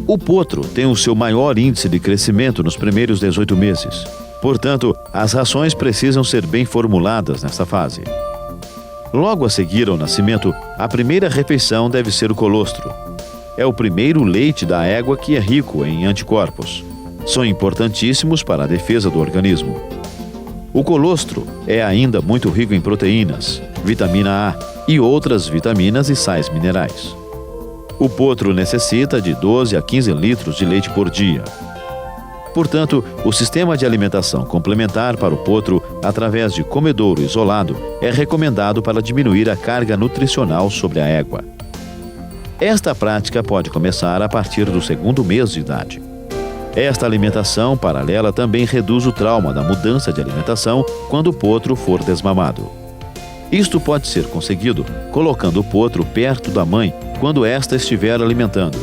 B: O potro tem o seu maior índice de crescimento nos primeiros 18 meses. Portanto, as rações precisam ser bem formuladas nesta fase. Logo a seguir ao nascimento, a primeira refeição deve ser o colostro. É o primeiro leite da égua que é rico em anticorpos. São importantíssimos para a defesa do organismo. O colostro é ainda muito rico em proteínas, vitamina A e outras vitaminas e sais minerais. O potro necessita de 12 a 15 litros de leite por dia. Portanto, o sistema de alimentação complementar para o potro, através de comedouro isolado, é recomendado para diminuir a carga nutricional sobre a égua. Esta prática pode começar a partir do segundo mês de idade. Esta alimentação paralela também reduz o trauma da mudança de alimentação quando o potro for desmamado. Isto pode ser conseguido colocando o potro perto da mãe quando esta estiver alimentando.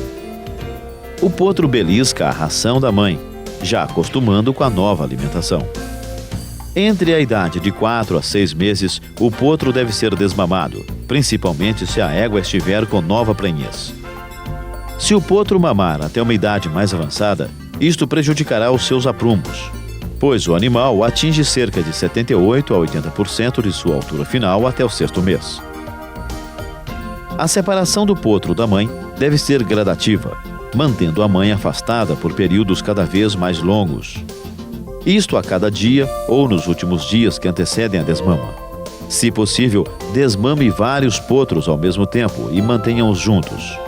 B: O potro belisca a ração da mãe, já acostumando com a nova alimentação. Entre a idade de 4 a 6 meses, o potro deve ser desmamado, principalmente se a égua estiver com nova prenhez. Se o potro mamar até uma idade mais avançada, isto prejudicará os seus aprumos, pois o animal atinge cerca de 78 a 80% de sua altura final até o 6º mês. A separação do potro da mãe deve ser gradativa, mantendo a mãe afastada por períodos cada vez mais longos. Isto a cada dia ou nos últimos dias que antecedem a desmama. Se possível, desmame vários potros ao mesmo tempo e mantenha-os juntos.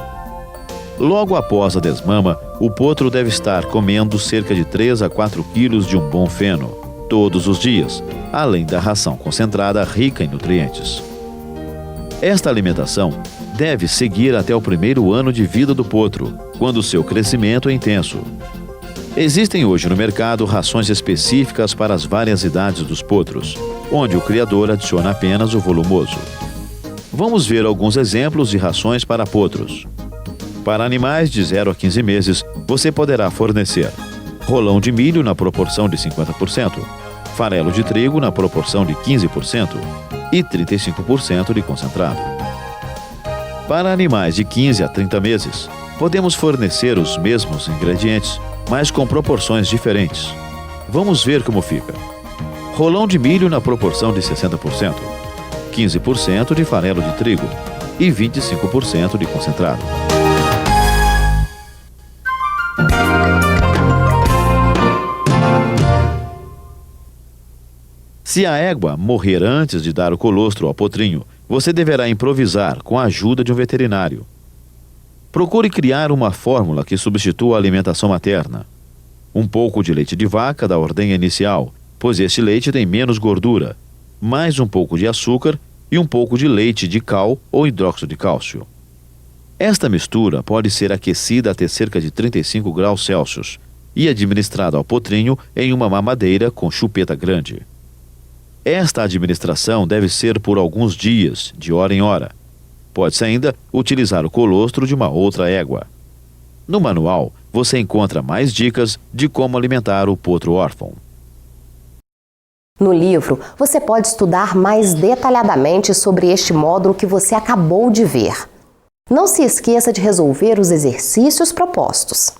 B: Logo após a desmama, o potro deve estar comendo cerca de 3 a 4 quilos de um bom feno, todos os dias, além da ração concentrada rica em nutrientes. Esta alimentação deve seguir até o primeiro ano de vida do potro, quando seu crescimento é intenso. Existem hoje no mercado rações específicas para as várias idades dos potros, onde o criador adiciona apenas o volumoso. Vamos ver alguns exemplos de rações para potros. Para animais de 0 a 15 meses, você poderá fornecer rolão de milho na proporção de 50%, farelo de trigo na proporção de 15% e 35% de concentrado. Para animais de 15 a 30 meses, podemos fornecer os mesmos ingredientes, mas com proporções diferentes. Vamos ver como fica. Rolão de milho na proporção de 60%, 15% de farelo de trigo e 25% de concentrado. Se a égua morrer antes de dar o colostro ao potrinho, você deverá improvisar com a ajuda de um veterinário. Procure criar uma fórmula que substitua a alimentação materna. Um pouco de leite de vaca da ordenha inicial, pois este leite tem menos gordura, mais um pouco de açúcar e um pouco de leite de cal ou hidróxido de cálcio. Esta mistura pode ser aquecida até cerca de 35 graus Celsius e administrada ao potrinho em uma mamadeira com chupeta grande. Esta administração deve ser por alguns dias, de hora em hora. Pode-se ainda utilizar o colostro de uma outra égua. No manual, você encontra mais dicas de como alimentar o potro órfão.
A: No livro, você pode estudar mais detalhadamente sobre este módulo que você acabou de ver. Não se esqueça de resolver os exercícios propostos.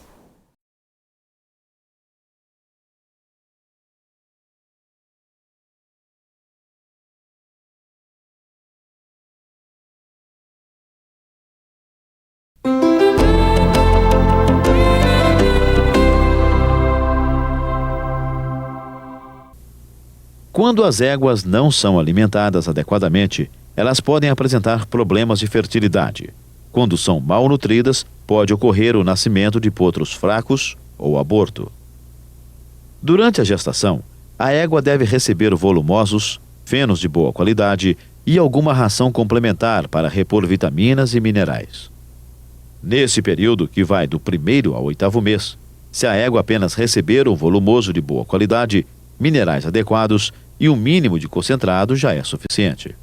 B: Quando as éguas não são alimentadas adequadamente, elas podem apresentar problemas de fertilidade. Quando são mal nutridas, pode ocorrer o nascimento de potros fracos ou aborto. Durante a gestação, a égua deve receber volumosos, fenos de boa qualidade e alguma ração complementar para repor vitaminas e minerais. Nesse período, que vai do 1º ao 8º mês, se a égua apenas receber um volumoso de boa qualidade, minerais adequados e um mínimo de concentrado já é suficiente.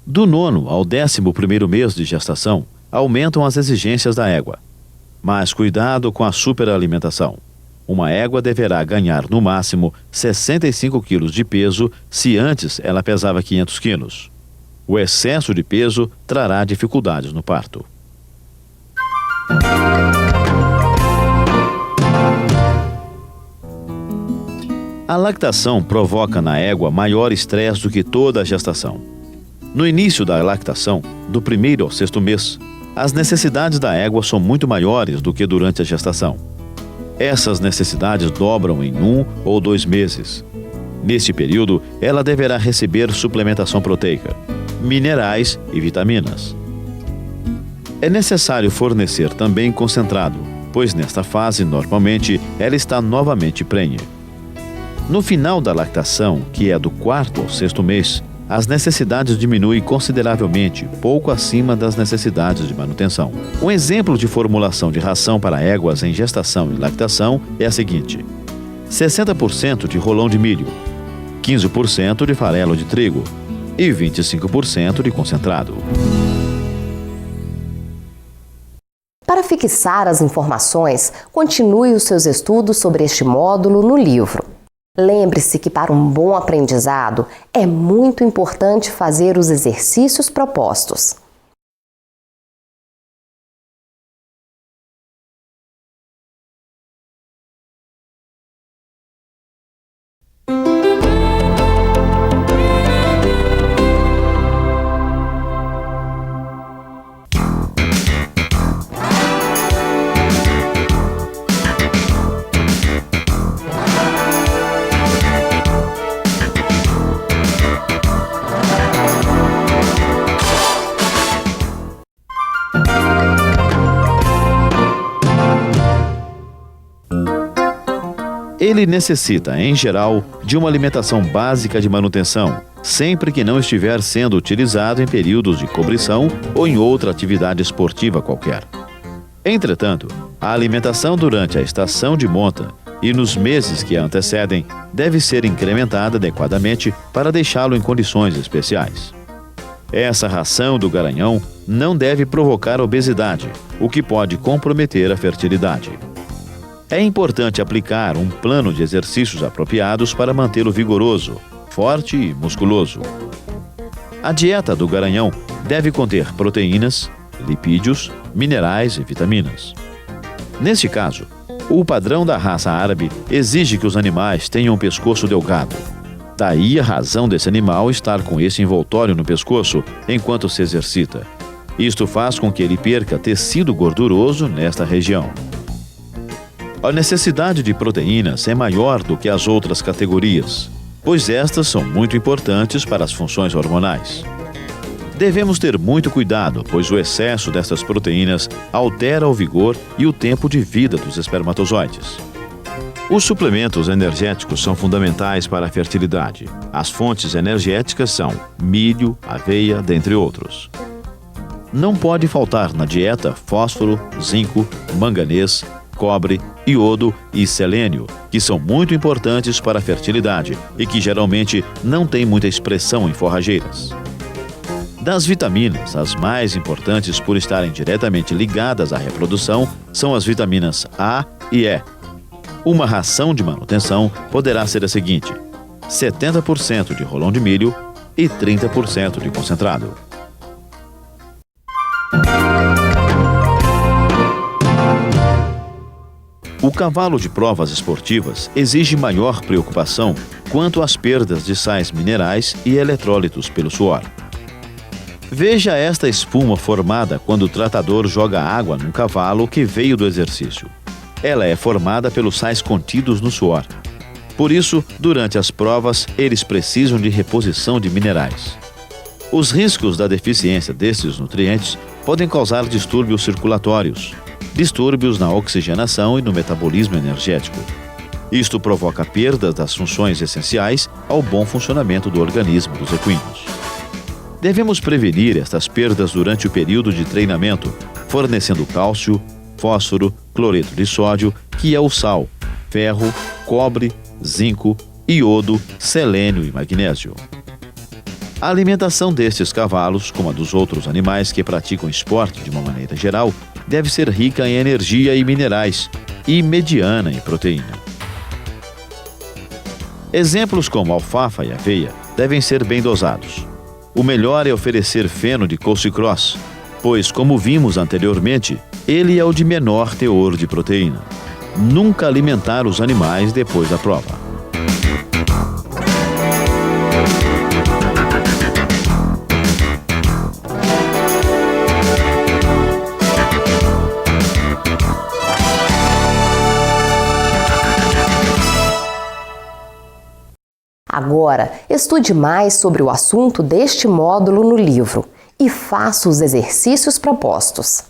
B: Do 9º ao 11º mês de gestação, aumentam as exigências da égua. Mas cuidado com a superalimentação. Uma égua deverá ganhar no máximo 65 kg de peso se antes ela pesava 500 kg. O excesso de peso trará dificuldades no parto. A lactação provoca na égua maior estresse do que toda a gestação. No início da lactação, do 1º ao 6º mês, as necessidades da égua são muito maiores do que durante a gestação. Essas necessidades dobram em 1 ou 2 meses. Neste período, ela deverá receber suplementação proteica, minerais e vitaminas. É necessário fornecer também concentrado, pois nesta fase, normalmente, ela está novamente prenhe. No final da lactação, que é do 4º ao 6º mês, as necessidades diminuem consideravelmente, pouco acima das necessidades de manutenção. Um exemplo de formulação de ração para éguas em gestação e lactação é a seguinte: 60% de rolão de milho, 15% de farelo de trigo e 25% de concentrado.
A: Para fixar as informações, continue os seus estudos sobre este módulo no livro. Lembre-se que para um bom aprendizado é muito importante fazer os exercícios propostos.
B: Ele necessita, em geral, de uma alimentação básica de manutenção, sempre que não estiver sendo utilizado em períodos de cobrição ou em outra atividade esportiva qualquer. Entretanto, a alimentação durante a estação de monta e nos meses que a antecedem deve ser incrementada adequadamente para deixá-lo em condições especiais. Essa ração do garanhão não deve provocar obesidade, o que pode comprometer a fertilidade. É importante aplicar um plano de exercícios apropriados para mantê-lo vigoroso, forte e musculoso. A dieta do garanhão deve conter proteínas, lipídios, minerais e vitaminas. Neste caso, o padrão da raça árabe exige que os animais tenham um pescoço delgado. Daí a razão desse animal estar com esse envoltório no pescoço enquanto se exercita. Isto faz com que ele perca tecido gorduroso nesta região. A necessidade de proteínas é maior do que as outras categorias, pois estas são muito importantes para as funções hormonais. Devemos ter muito cuidado, pois o excesso destas proteínas altera o vigor e o tempo de vida dos espermatozoides. Os suplementos energéticos são fundamentais para a fertilidade. As fontes energéticas são milho, aveia, dentre outros. Não pode faltar na dieta fósforo, zinco, manganês, cobre, iodo e selênio, que são muito importantes para a fertilidade e que geralmente não têm muita expressão em forrageiras. Das vitaminas, as mais importantes por estarem diretamente ligadas à reprodução são as vitaminas A e E. Uma ração de manutenção poderá ser a seguinte: 70% de rolão de milho e 30% de concentrado. O cavalo de provas esportivas exige maior preocupação quanto às perdas de sais minerais e eletrólitos pelo suor. Veja esta espuma formada quando o tratador joga água num cavalo que veio do exercício. Ela é formada pelos sais contidos no suor. Por isso, durante as provas, eles precisam de reposição de minerais. Os riscos da deficiência destes nutrientes podem causar distúrbios circulatórios, distúrbios na oxigenação e no metabolismo energético. Isto provoca perda das funções essenciais ao bom funcionamento do organismo dos equinos. Devemos prevenir estas perdas durante o período de treinamento, fornecendo cálcio, fósforo, cloreto de sódio, que é o sal, ferro, cobre, zinco, iodo, selênio e magnésio. A alimentação destes cavalos, como a dos outros animais que praticam esporte de uma maneira geral, deve ser rica em energia e minerais e mediana em proteína. Exemplos como alfafa e aveia devem ser bem dosados. O melhor é oferecer feno de Caulcicross, pois, como vimos anteriormente, ele é o de menor teor de proteína. Nunca alimentar os animais depois da prova.
A: Agora, estude mais sobre o assunto deste módulo no livro e faça os exercícios propostos.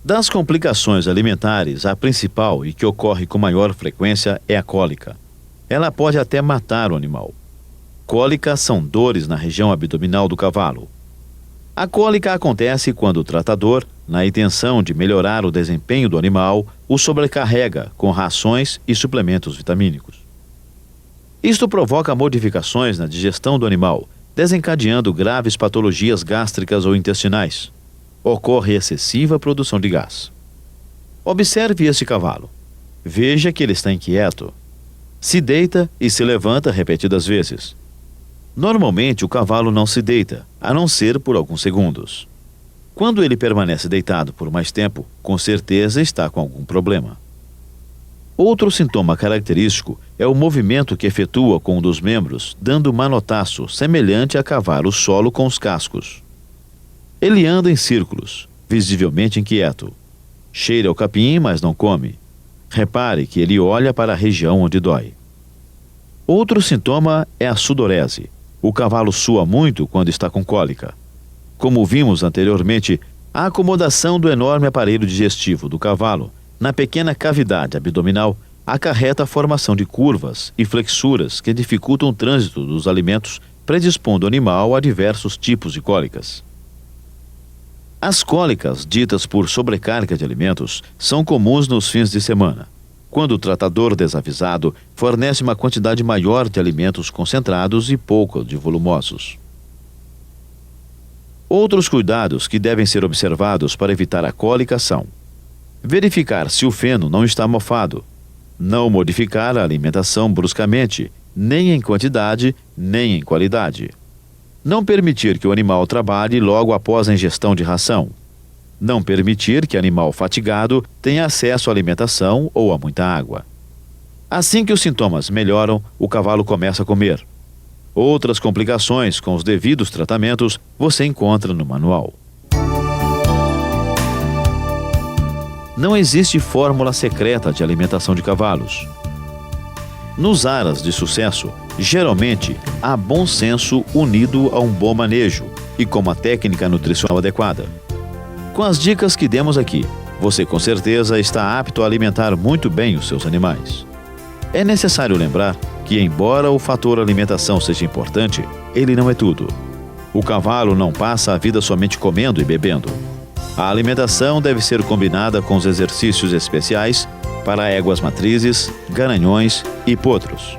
B: Das complicações alimentares, a principal e que ocorre com maior frequência é a cólica. Ela pode até matar o animal. Cólicas são dores na região abdominal do cavalo. A cólica acontece quando o tratador, na intenção de melhorar o desempenho do animal, o sobrecarrega com rações e suplementos vitamínicos. Isto provoca modificações na digestão do animal, desencadeando graves patologias gástricas ou intestinais. Ocorre excessiva produção de gás. Observe este cavalo. Veja que ele está inquieto. Se deita e se levanta repetidas vezes. Normalmente o cavalo não se deita, a não ser por alguns segundos. Quando ele permanece deitado por mais tempo, com certeza está com algum problema. Outro sintoma característico é o movimento que efetua com um dos membros, dando manotaço, semelhante a cavar o solo com os cascos. Ele anda em círculos, visivelmente inquieto. Cheira o capim, mas não come. Repare que ele olha para a região onde dói. Outro sintoma é a sudorese. O cavalo sua muito quando está com cólica. Como vimos anteriormente, a acomodação do enorme aparelho digestivo do cavalo na pequena cavidade abdominal acarreta a formação de curvas e flexuras que dificultam o trânsito dos alimentos predispondo o animal a diversos tipos de cólicas. As cólicas, ditas por sobrecarga de alimentos, são comuns nos fins de semana, quando o tratador desavisado fornece uma quantidade maior de alimentos concentrados e pouco de volumosos. Outros cuidados que devem ser observados para evitar a cólica são: verificar se o feno não está mofado, não modificar a alimentação bruscamente, nem em quantidade, nem em qualidade. Não permitir que o animal trabalhe logo após a ingestão de ração. Não permitir que animal fatigado tenha acesso à alimentação ou a muita água. Assim que os sintomas melhoram, o cavalo começa a comer. Outras complicações com os devidos tratamentos você encontra no manual. Não existe fórmula secreta de alimentação de cavalos. Nos aras de sucesso, geralmente há bom senso unido a um bom manejo e com uma técnica nutricional adequada. Com as dicas que demos aqui, você com certeza está apto a alimentar muito bem os seus animais. É necessário lembrar que, embora o fator alimentação seja importante, ele não é tudo. O cavalo não passa a vida somente comendo e bebendo. A alimentação deve ser combinada com os exercícios especiais para éguas matrizes, garanhões e potros.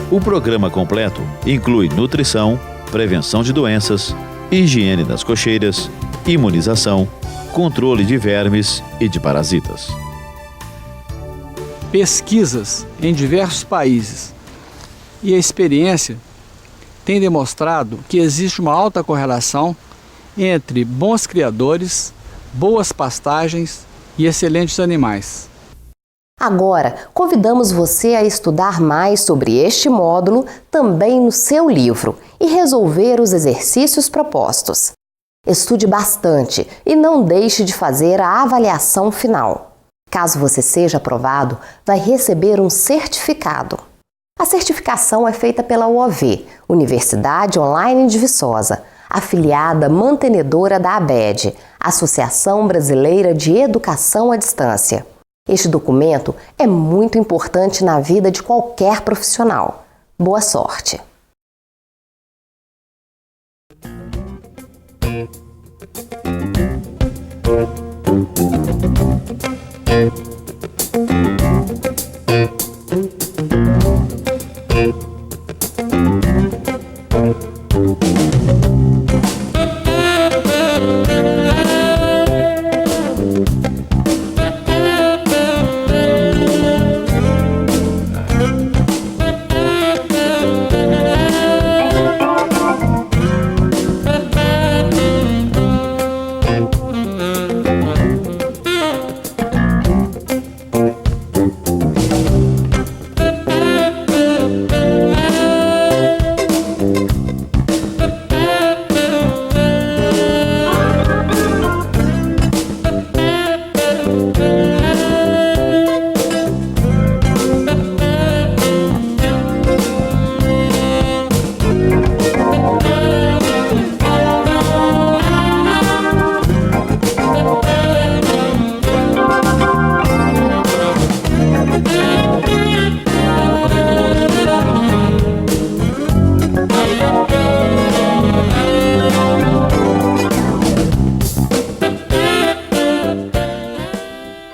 B: O programa completo inclui nutrição, prevenção de doenças, higiene das cocheiras, imunização, controle de vermes e de parasitas.
C: Pesquisas em diversos países e a experiência têm demonstrado que existe uma alta correlação entre bons criadores, boas pastagens e excelentes animais.
A: Agora, convidamos você a estudar mais sobre este módulo também no seu livro e resolver os exercícios propostos. Estude bastante e não deixe de fazer a avaliação final. Caso você seja aprovado, vai receber um certificado. A certificação é feita pela UOV, Universidade Online de Viçosa, afiliada mantenedora da ABED, Associação Brasileira de Educação à Distância. Este documento é muito importante na vida de qualquer profissional. Boa sorte!
E: Thank you.